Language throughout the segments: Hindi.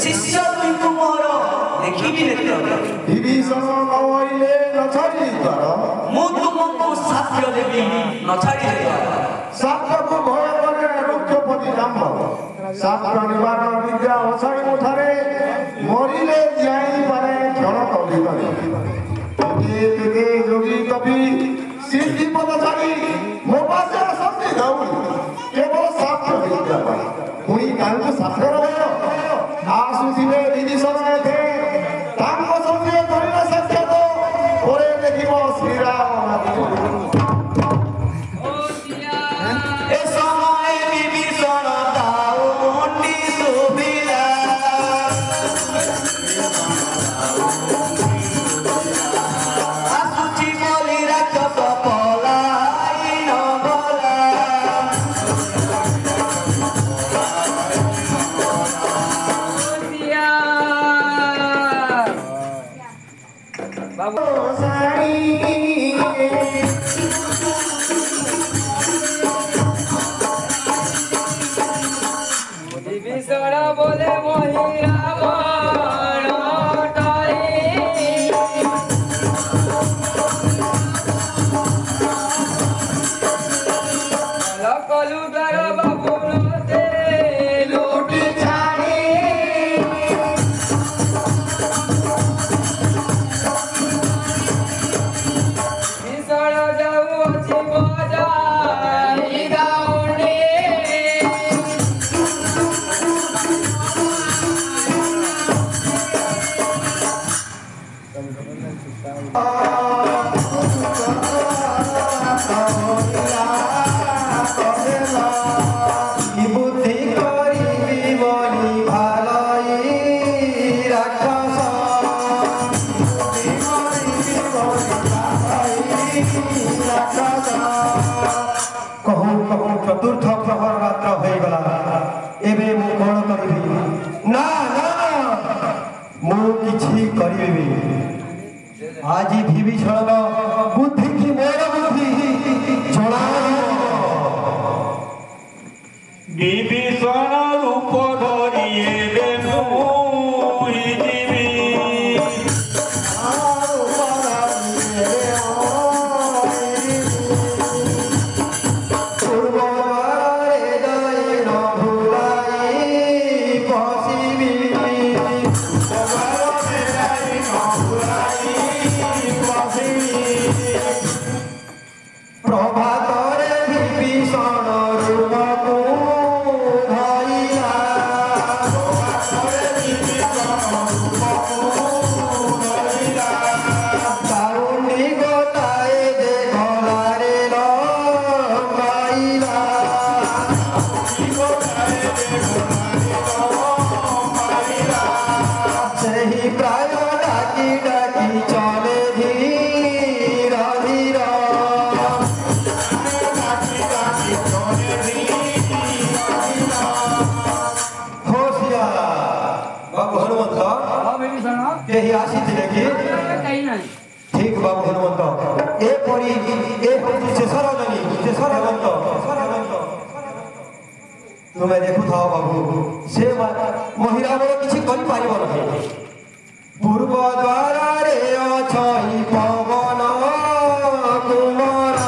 शिष्य तुई तुमर देखिबि नेत्र विभीषण नवइले नछाडी द्वार मु तुमको साध्य देबी नछाडी द्वार सात्रको भय करे रुक्षपति जाम्ब सात्र निवारण विद्या असाई मुठारे मरिले जाई पारे क्षण कवि करे तेते जोगी कवि सिद्धि पद छाडी मो पासे सत्य गाउँ केवल सात्र विद्या पाए हुई कालको सात्र रह्यो आसुथिले विभीषण थे तांको संगे करिला साक्षात ओरे देखिबो श्रीराम ए समय विभीषण ताऊ मुंडी सुबिला आसुची बोली राक्षस पलाई न बोला विभीषण बोले मोहि रावण टारी लकलु दर बाबुल से लूटी छाड़ी विभीषण जाऊ अछि बजाई गाउनी की बुद्धि करी बोली भालाई राक्षस कहूँ कहूँ चतुर्थ प्रहर रात्र हो गला एबे मु कौन करिबी ना ना मु किछि करिबी आज विभीषण बुद्धि की मोर बुद्धि जणा विभीषण रूप धरिए मोहि जीवी प्रभातरे विभीषण रूपको धइला कारुणी गोताए देखला रे लंगाइला ସେହି ପ୍ରାୟ ଡାକି ଡାକି ଚଲେ ଧୀର ଧୀର होशिया बाबू हनुमंत केही आसीथिले कि ठीक बाबू हनुमंत ए परी ए होची शेषर गंत तुम्हें देखु थाओ बाबू से महिला बड़ किछि करि पारिबो नहीं पूर्व द्वार रे अछई पवन कुमार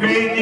Great